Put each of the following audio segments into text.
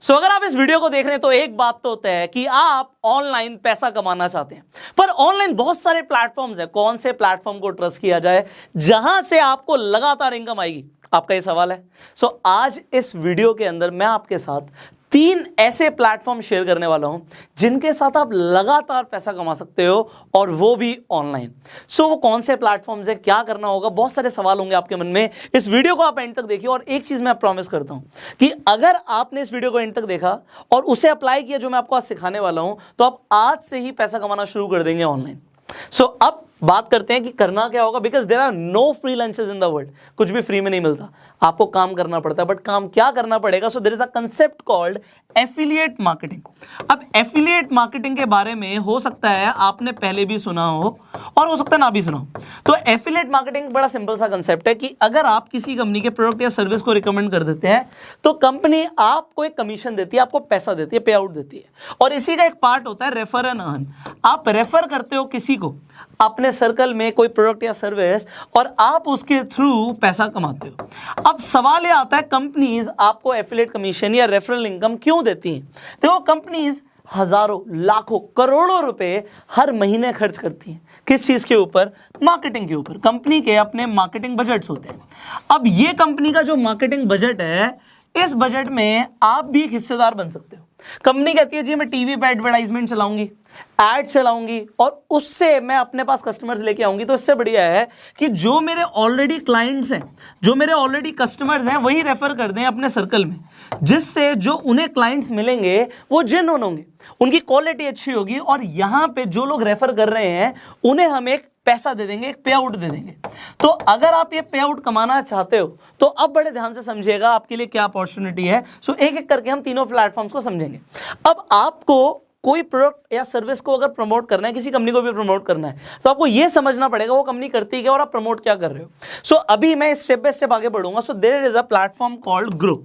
सो अगर आप इस वीडियो को देख रहे हैं तो एक बात तो होता है कि आप ऑनलाइन पैसा कमाना चाहते हैं, पर ऑनलाइन बहुत सारे प्लेटफॉर्म्स हैं। कौन से प्लेटफॉर्म को ट्रस्ट किया जाए जहां से आपको लगातार इनकम आएगी, आपका ये सवाल है। सो आज इस वीडियो के अंदर मैं आपके साथ 3 ऐसे प्लेटफॉर्म शेयर करने वाला हूं जिनके साथ आप लगातार पैसा कमा सकते हो, और वो भी ऑनलाइन। सो वो कौन से प्लेटफॉर्म्स है, क्या करना होगा, बहुत सारे सवाल होंगे आपके मन में। इस वीडियो को आप एंड तक देखिए, और एक चीज मैं प्रॉमिस करता हूं कि अगर आपने इस वीडियो को एंड तक देखा और उसे अप्लाई किया जो मैं आपको आज सिखाने वाला हूं, तो आप आज से ही पैसा कमाना शुरू कर देंगे ऑनलाइन। सो अब बात करते हैं कि करना क्या होगा, because there are no free lunches in the world. कुछ भी फ्री में नहीं मिलता, आपको काम करना पड़ता है। बट काम क्या करना पड़ेगा? So there is a concept called affiliate marketing. अब एफिलिएट मार्केटिंग के बारे में हो सकता है आपने पहले भी सुना हो और हो सकता है ना भी सुना हो। तो एफिलिएट मार्केटिंग बड़ा सिंपल सा कंसेप्ट है कि अगर आप किसी कंपनी के प्रोडक्ट या सर्विस को रिकमेंड कर देते हैं तो कंपनी आपको एक कमीशन देती है, आपको पैसा देती है, पे आउट देती है। और इसी का एक पार्ट होता है रेफर एंड अर्न। आप रेफर करते हो किसी को अपने सर्कल में कोई प्रोडक्ट या सर्विस, और आप उसके थ्रू पैसा कमाते हो। अब सवाल ये आता है, कंपनीज आपको एफिलिएट कमीशन या रेफरल इनकम क्यों देती हैं? देखो, कंपनीज हजारों, लाखों, करोड़ों रुपए हर महीने खर्च करती हैं। किस चीज के ऊपर? मार्केटिंग के ऊपर। कंपनी के अपने मार्केटिंग बजट्स होते हैं। अब ये कंपनी का जो मार्केटिंग बजट है, इस बजट में आप भी एक हिस्सेदार बन सकते हो। कंपनी कहती है जी मैं टीवी पे एडवर्टाइजमेंट चलाऊंगी, एड चलाऊंगी, और उससे मैं अपने पास कस्टमर्स लेके आऊंगी। तो इससे बढ़िया है कि जो मेरे ऑलरेडी क्लाइंट्स हैं, जो मेरे ऑलरेडी कस्टमर्स हैं, वही रेफर कर दें अपने सर्कल में, जिससे जो उन्हें क्लाइंट्स मिलेंगे वो जेन्युइन होंगे, उनकी क्वालिटी अच्छी होगी, और यहाँ पे जो लोग रेफर कर रहे हैं उन्हें हम एक पैसा दे देंगे, एक पे आउट दे देंगे। तो अगर आप ये पे आउट कमाना चाहते हो तो अब बड़े ध्यान से समझिएगा आपके लिए क्या अपॉर्चुनिटी है। सो एक एक करके हम तीनों प्लेटफॉर्म्स को समझेंगे। अब आपको कोई प्रोडक्ट या सर्विस को अगर प्रमोट करना है, किसी कंपनी को भी प्रमोट करना है, तो आपको यह समझना पड़ेगा वो कंपनी करती क्या और आप प्रमोट क्या कर रहे हो। सो अभी मैं स्टेप बाय स्टेप आगे बढ़ूंगा। So there is a platform called Groww.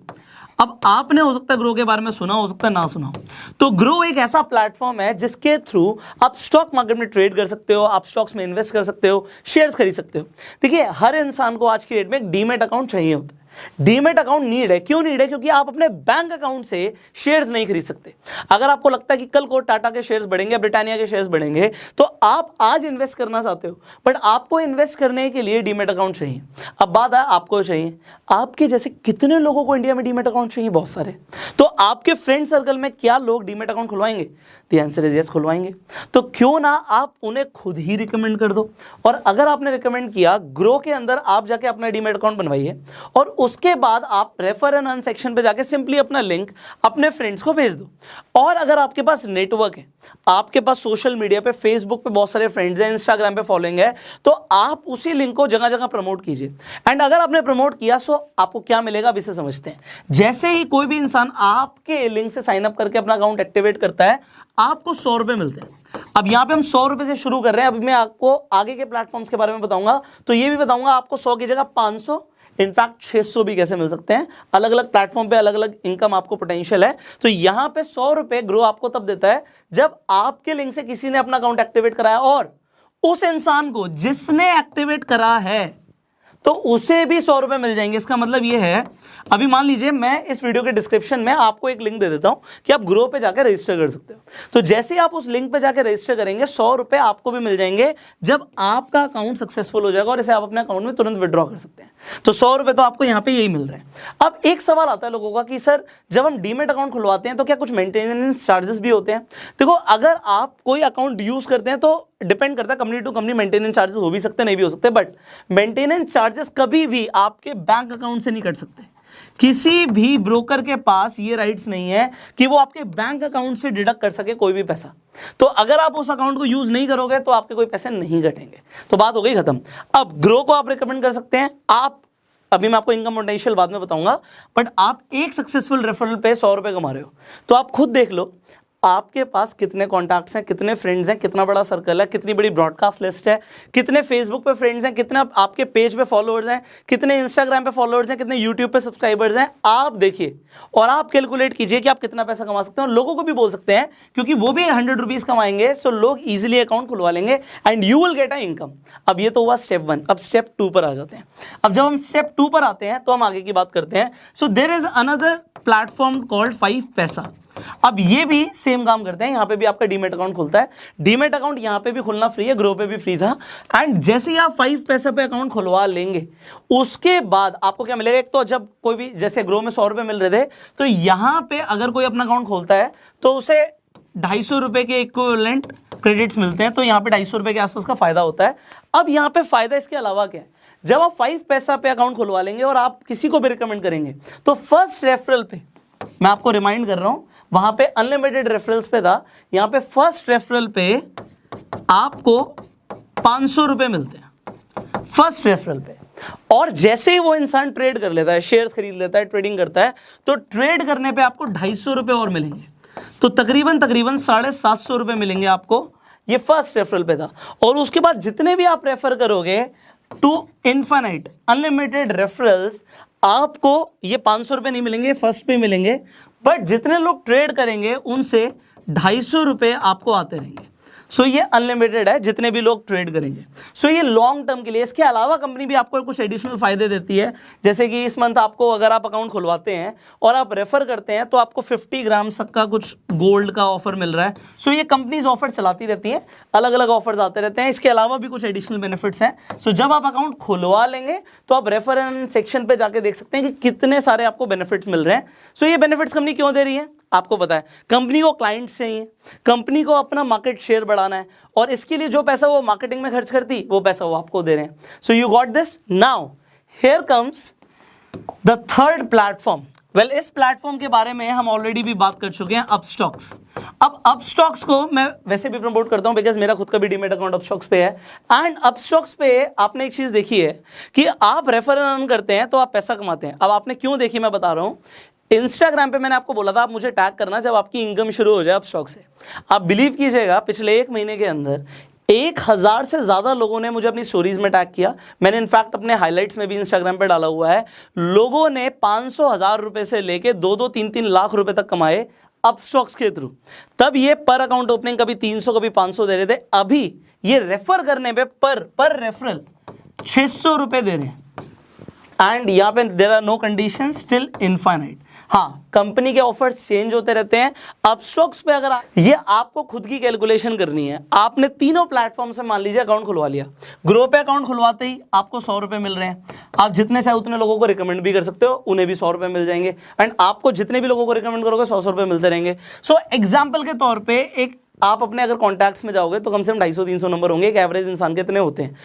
अब आपने हो सकता है ग्रो के बारे में सुना, हो सकता है ना सुना हो। तो ग्रो एक ऐसा प्लेटफॉर्म है जिसके थ्रू आप स्टॉक मार्केट में ट्रेड कर सकते हो, आप स्टॉक्स में इन्वेस्ट कर सकते हो, शेयर्स खरीद सकते हो। देखिए, हर इंसान को आज की डेट में एक डीमैट अकाउंट चाहिए होता है। डीमैट अकाउंट नीड है। क्यों नीड है? क्योंकि आप अपने बैंक अकाउंट से शेयर्स नहीं खरीद सकते। अगर आपको लगता है कि कल को टाटा के शेयर्स बढ़ेंगे, ब्रिटानिया के शेयर्स बढ़ेंगे, तो आप आज इन्वेस्ट करना चाहते हो, बट आपको इन्वेस्ट करने के लिए डीमैट अकाउंट चाहिए। अब बात है आपको चाहिए, आपके जैसे कितने लोगों को इंडिया में डीमैट अकाउंट चाहिए? बहुत सारे। तो आपके फ्रेंड सर्कल में क्या लोग डीमैट अकाउंट खुलवाएंगे? द आंसर इज यस, खुलवाएंगे। तो क्यों ना आप उन्हें खुद ही रिकमेंड कर दो। और अगर आपने रिकमेंड किया, ग्रो के अंदर आप जाके अपना डीमैट अकाउंट बनवाइए, और उसके बाद आप रेफर एंड अर्न सेक्शन पे जाके सिंपली अपना लिंक अपने फ्रेंड्स को भेज दो। और अगर आपके पास नेटवर्क है, आपके पास सोशल मीडिया पे, फेसबुक पे बहुत सारे फ्रेंड्स हैं, इंस्टाग्राम पे फॉलोइंग है, तो आप उसी लिंक को जगह जगह प्रमोट कीजिए। एंड अगर आपने प्रमोट किया, सो आपको क्या मिलेगा अब इसे समझते हैं। जैसे ही कोई भी इंसान आपके लिंक से साइन अप करके अपना अकाउंट एक्टिवेट करता है, आपको 100 रुपए मिलते हैं। अब यहां पे हम 100 रुपए से शुरू कर रहे हैं। अभी मैं आपको आगे के प्लेटफॉर्म्स के बारे में बताऊंगा, तो ये भी बताऊंगा आपको 100 की जगह 500, इनफैक्ट 600 भी कैसे मिल सकते हैं। अलग अलग प्लेटफॉर्म पे अलग अलग इनकम आपको पोटेंशियल है। तो यहां पे 100 रुपए ग्रो आपको तब देता है जब आपके लिंक से किसी ने अपना अकाउंट एक्टिवेट कराया, और उस इंसान को जिसने एक्टिवेट करा है तो उसे भी 100 रुपए मिल जाएंगे। इसका मतलब ये है, अभी मान लीजिए मैं इस वीडियो के डिस्क्रिप्शन में आपको एक लिंक दे देता हूं कि आप ग्रो पे जाकर रजिस्टर कर सकते हो। तो जैसे ही आप उस लिंक पे जाकर रजिस्टर करेंगे, 100 रुपए आपको भी मिल जाएंगे जब आपका अकाउंट सक्सेसफुल हो जाएगा, और इसे आप अपने अकाउंट में तुरंत विड्रॉ कर सकते हैं। तो 100 रुपए तो आपको यहाँ पे यही मिल रहे हैं। अब एक सवाल आता है लोगों का कि सर, जब हम डीमैट अकाउंट खुलवाते हैं तो क्या कुछ मेंटेनेंस चार्जेस भी होते हैं? देखो, अगर आप कोई अकाउंट यूज करते हैं तो डिपेंड करता है, company to company maintenance charges हो भी सकते हैं, नहीं भी हो सकते, बट मेंटेनेंस चार्जेस कभी भी आपके बैंक अकाउंट से नहीं कट सकते। किसी भी ब्रोकर के पास ये राइट्स नहीं है कि वो आपके बैंक अकाउंट से डिडक्ट कर सके कोई भी पैसा। तो अगर आप उस अकाउंट को यूज नहीं करोगे तो आपके कोई पैसे नहीं कटेंगे। तो बात हो गई खत्म। अब ग्रो को आप रिकमेंड कर सकते हैं। आप, अभी मैं आपको इनकम पोटेंशियल बाद में बताऊंगा, बट आप एक सक्सेसफुल रेफरल पे 100 रुपए कमा रहे हो, तो आप खुद देख लो, आपके पास कितने कॉन्टैक्ट्स हैं, कितने फ्रेंड्स हैं, कितना बड़ा सर्कल है, कितनी बड़ी ब्रॉडकास्ट लिस्ट है, कितने फेसबुक पे फ्रेंड्स हैं, कितने आपके पेज पे फॉलोअर्स हैं, कितने इंस्टाग्राम पे फॉलोअर्स हैं, कितने यूट्यूब पे सब्सक्राइबर्स हैं, आप देखिए और आप कैलकुलेट कीजिए कि आप कितना पैसा कमा सकते हैं। और लोगों को भी बोल सकते हैं, क्योंकि वो भी 100 रुपीज कमाएंगे, सो लोग इजीली अकाउंट खुलवा लेंगे and you will get a income. अब ये तो हुआ स्टेप 1। अब स्टेप 2 पर आ जाते हैं। अब जब हम स्टेप 2 पर आते हैं तो हम आगे की बात करते हैं। So there is another platform called 5 paisa. अब ये भी सेम काम करते हैं, यहां पे भी आपका डीमेट अकाउंट खुलता है। डीमेट अकाउंट यहां पे भी खुलना फ्री है, ग्रो पे भी फ्री था। एंड जैसे ही आप 5 पैसा पे अकाउंट खुलवा लेंगे, उसके बाद आपको क्या मिलेगा? एक तो जब कोई भी, जैसे ग्रो में 100 रुपए मिल रहे थे, तो यहां पे अगर कोई अपना अकाउंट खोलता है तो उसे 250 रुपए के इक्विवेलेंट क्रेडिट्स मिलते हैं। तो यहाँ पे 250 रुपए के आसपास का फायदा होता है। अब यहाँ पे फायदा इसके अलावा क्या है? जब आप 5 पैसा पे अकाउंट खुलवा लेंगे और आप किसी को भी रिकमेंड करेंगे, तो फर्स्ट रेफरल पे, मैं आपको रिमाइंड कर रहा हूं, वहां पे अनलिमिटेड रेफरल्स पे था, यहां पे फर्स्ट रेफरल पे आपको 500 रुपए मिलते हैं फर्स्ट रेफरल पे। और जैसे ही वो इंसान ट्रेड कर लेता है, शेयर्स खरीद लेता है, ट्रेडिंग करता है, तो ट्रेड करने पे आपको 250 रुपए और मिलेंगे। तो तकरीबन 750 रुपए मिलेंगे आपको। ये फर्स्ट रेफरल पे था। और उसके बाद जितने भी आप रेफर करोगे टू इनफाइनाइट अनलिमिटेड रेफरल्स, आपको ये 500 रुपए नहीं मिलेंगे, फर्स्ट पे मिलेंगे, बट जितने लोग ट्रेड करेंगे उनसे 250 रुपए आपको आते रहेंगे। सो ये अनलिमिटेड है, जितने भी लोग ट्रेड करेंगे। सो ये लॉन्ग टर्म के लिए। इसके अलावा कंपनी भी आपको कुछ एडिशनल फायदे देती है, जैसे कि इस मंथ आपको, अगर आप अकाउंट खुलवाते हैं और आप रेफर करते हैं, तो आपको 50 ग्राम तक का कुछ गोल्ड का ऑफर मिल रहा है। सो ये कंपनीज ऑफर चलाती रहती हैं, अलग अलग ऑफर्स आते रहते हैं। इसके अलावा भी कुछ एडिशनल बेनिफिट्स हैं। सो जब आप अकाउंट खुलवा लेंगे तो आप रेफर सेक्शन पे जाके देख सकते हैं कि कितने सारे आपको बेनिफिट्स मिल रहे हैं। सो ये बेनिफिट्स कंपनी क्यों दे रही है? आपको पता है, कंपनी को क्लाइंट्स चाहिए, कंपनी को अपना मार्केट शेयर बढ़ाना है, और इसके लिए जो पैसा वो मार्केटिंग में खर्च करती, वो पैसा वो आपको दे रहे हैं। So you got this. Now here comes the third platform. Well, इस प्लेटफॉर्म के बारे में हम ऑलरेडी भी बात कर चुके हैं, अपस्टॉक्स। अब अपस्टॉक्स को मैं वैसे भी प्रमोट करता हूं बिकॉज मेरा खुद का भी डीमेट अकाउंट अपस्टॉक्स पे है। एंड अपस्टॉक्स पे आपने एक चीज देखी है कि आप रेफर अर्न करते हैं तो आप पैसा कमाते हैं। अब आपने क्यों देखी, मैं बता रहा हूं। इंस्टाग्राम पे मैंने आपको बोला था आप मुझे टैग करना जब आपकी इनकम शुरू हो जाए अपस्टॉक से। आप बिलीव कीजिएगा, पिछले 1 महीने के अंदर 1000 से ज्यादा लोगों ने मुझे अपनी स्टोरीज में टैग किया। मैंने इनफैक्ट अपने हाइलाइट्स में भी इंस्टाग्राम पे डाला हुआ है। लोगों ने 500,000 रुपए से लेके 2-2, 3-3 लाख रुपए तक कमाए अपस्टॉक्स के थ्रू। तब ये पर अकाउंट ओपनिंग कभी 300 कभी 500 दे रहे थे। अभी ये रेफर करने पे पर रेफरल 600 रुपए दे रहे हैं। एंड यहाँ पे there are no condition, still infinite. हाँ, कंपनी के ऑफर्स चेंज होते रहते हैं। अपस्टॉक्स पे अगर ये आपको खुद की कैलकुलेशन करनी है। आपने तीनों प्लेटफॉर्म से मान लीजिए अकाउंट खुलवा लिया। ग्रो पे अकाउंट खुलवाते ही आपको 100 रुपए मिल रहे हैं। आप जितने चाहे उतने लोगों को रिकमेंड भी कर सकते हो, उन्हें भी 100 रुपए मिल जाएंगे। एंड आपको जितने भी लोगों को रिकमेंड करोगे 100 रुपए मिलते रहेंगे। सो एग्जाम्पल के तौर पर एक आप अपने अगर कॉन्टैक्ट्स में जाओगे तो कम से कम 250-300 नंबर होंगे। एक एवरेज इंसान के इतने होते हैं।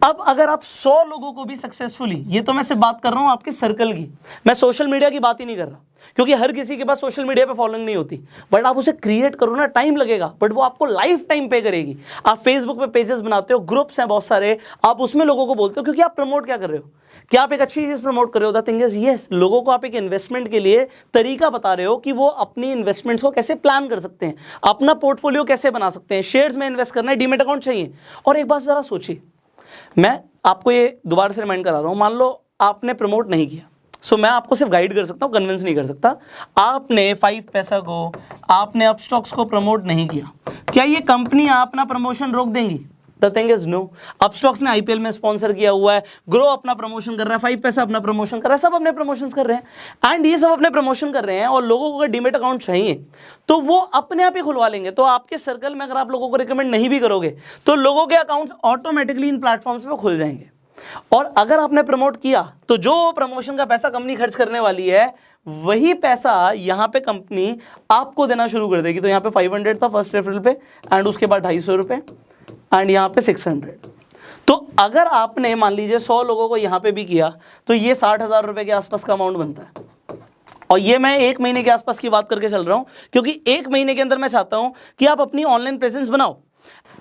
अब अगर आप 100 लोगों को भी सक्सेसफुली, ये तो मैं सिर्फ बात कर रहा हूं आपके सर्कल की, मैं सोशल मीडिया की बात ही नहीं कर रहा, क्योंकि हर किसी के पास सोशल मीडिया पे फॉलोइंग नहीं होती। बट आप उसे क्रिएट करो ना, टाइम लगेगा, बट वो आपको लाइफ टाइम पे करेगी। आप फेसबुक पे पेजेस बनाते हो, ग्रुप्स हैं बहुत सारे, आप उसमें लोगों को बोलते हो, क्योंकि आप प्रमोट क्या कर रहे हो? क्या आप एक अच्छी चीज प्रमोट कर रहे हो? द थिंग इज, यस, लोगों को आप एक इन्वेस्टमेंट के लिए तरीका बता रहे हो कि वो अपनी इन्वेस्टमेंट्स को कैसे प्लान कर सकते हैं, अपना पोर्टफोलियो कैसे बना सकते हैं। शेयर्स में इन्वेस्ट करना है, डीमेट अकाउंट चाहिए। और एक बात जरा सोचिए, मैं आपको ये दोबारा से रिमाइंड करा रहा हूं, मान लो आपने प्रमोट नहीं किया, सो मैं आपको सिर्फ गाइड कर सकता हूं, कन्विंस नहीं कर सकता। आपने 5 पैसा को, आपने अपस्टॉक्स को प्रमोट नहीं किया, क्या ये कंपनी अपना प्रमोशन रोक देंगी? The thing is no. Upstox ने आईपीएल में स्पॉन्सर किया हुआ है, ग्रो अपना प्रमोशन कर रहा है, 5 पैसा अपना प्रमोशन कर रहा है, सब अपने प्रमोशन कर रहे हैं। एंड ये सब अपने प्रमोशन कर रहे हैं, और लोगों को अगर डीमेट अकाउंट चाहिए तो वो अपने आप ही खुलवा लेंगे। तो आपके सर्कल में अगर आप लोगों को रिकमेंड नहीं भी करोगे तो लोगों के अकाउंट्स ऑटोमेटिकली इन प्लेटफॉर्म्स पे खुल जाएंगे। और अगर आपने प्रमोट किया तो जो प्रमोशन का पैसा कंपनी खर्च करने वाली है, वही पैसा यहां पे कंपनी आपको देना शुरू कर देगी। तो यहां पे 500 था फर्स्ट रेफरल पे, एंड उसके बाद 250 रुपए, एंड यहां पे 600। तो अगर आपने मान लीजिए 100 लोगों को यहां पे भी किया तो ये 60,000 रुपए के आसपास का अमाउंट बनता है। और ये मैं 1 महीने के आसपास की बात करके चल रहा हूं, क्योंकि 1 महीने के अंदर मैं चाहता हूं कि आप अपनी ऑनलाइन प्रेजेंस बनाओ।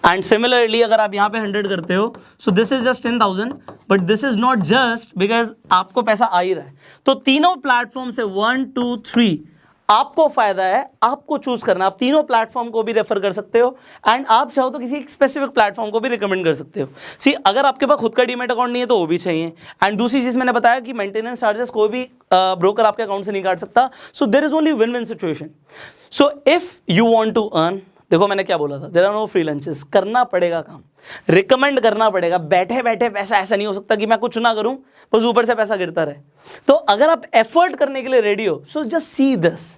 एंड सिमिलरली अगर आप यहाँ पे 100 करते हो, so this is just 10,000, but this is not just because आपको पैसा आ ही रहा है। तो तीनों प्लेटफॉर्म से 1, 2, 3 आपको फायदा है, आपको चूज करना। आप तीनों प्लेटफॉर्म को भी रेफर कर सकते हो एंड आप चाहो तो किसी स्पेसिफिक प्लेटफॉर्म को भी रिकमेंड कर सकते हो। सी अगर आपके पास खुद का डीमैट अकाउंट नहीं है तो वो भी चाहिए। एंड दूसरी चीज मैंने बताया कि मेंटेनेंस चार्जेस कोई भी ब्रोकर आपके अकाउंट से नहीं काट सकता। So there is only win win situation. So if you want to earn, देखो मैंने क्या बोला था, there are no free lunches, करना पड़ेगा काम, रिकमेंड करना पड़ेगा। बैठे बैठे पैसा ऐसा नहीं हो सकता कि मैं कुछ ना करूं बस ऊपर से पैसा गिरता रहे। तो अगर आप एफर्ट करने के लिए रेडी हो, सो जस्ट सी दिस।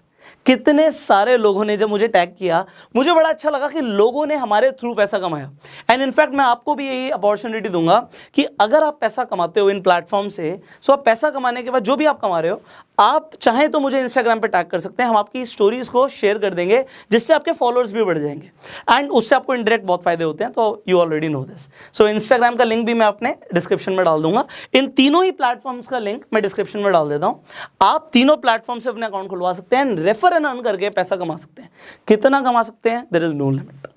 कितने सारे लोगों ने जब मुझे टैग किया, मुझे बड़ा अच्छा लगा कि लोगों ने हमारे थ्रू पैसा कमाया। एंड इनफैक्ट मैं आपको भी यही अपॉर्चुनिटी दूंगा कि अगर आप पैसा कमाते हो इन प्लेटफॉर्म से, सो आप पैसा कमाने के बाद जो भी आप कमा रहे हो, आप चाहें तो मुझे इंस्टाग्राम पे टैग कर सकते हैं, हम आपकी स्टोरीज को शेयर कर देंगे जिससे आपके फॉलोअर्स भी बढ़ जाएंगे एंड उससे आपको इनडायरेक्ट बहुत फायदे होते हैं। तो you already know this. So Instagram का लिंक भी मैं अपने डिस्क्रिप्शन में डाल दूंगा। इन तीनों ही प्लेटफॉर्म्स का लिंक मैं डिस्क्रिप्शन में डाल देता हूं। आप तीनों प्लेटफॉर्म से अपने अकाउंट खुलवा सकते हैं, रेफर एंड अर्न करके पैसा कमा सकते हैं। कितना कमा सकते हैं, देयर इज नो लिमिट,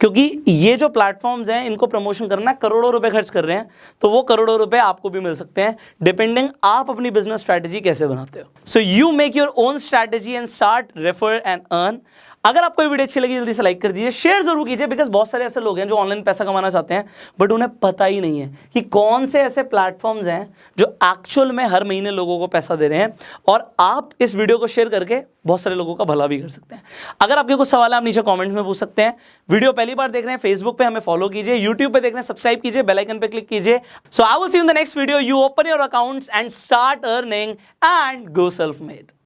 क्योंकि ये जो प्लेटफॉर्म्स हैं इनको प्रमोशन करना, करोड़ों रुपए खर्च कर रहे हैं, तो वो करोड़ों रुपए आपको भी मिल सकते हैं डिपेंडिंग आप अपनी बिजनेस स्ट्रैटेजी कैसे बनाते हो। So you make your own strategy and start refer and earn. अगर आपको ये वीडियो अच्छी लगी जल्दी से लाइक कर दीजिए, शेयर जरूर कीजिए, बिकॉज बहुत सारे ऐसे लोग हैं जो ऑनलाइन पैसा कमाना चाहते हैं बट उन्हें पता ही नहीं है कि कौन से ऐसे प्लेटफॉर्म्स हैं जो एक्चुअल में हर महीने लोगों को पैसा दे रहे हैं। और आप इस वीडियो को शेयर करके बहुत सारे लोगों का भला भी कर सकते हैं। अगर आपके कुछ सवाल है आप नीचे कॉमेंट्स में पूछ सकते हैं। वीडियो पहली बार देख रहे हैं फेसबुक पे हमें फॉलो कीजिए, यूट्यूब पे देख रहे हैं सब्सक्राइब कीजिए, बेल आइकन पे क्लिक कीजिए। So I will see you in the next video. You open your accounts and start earning and go self made.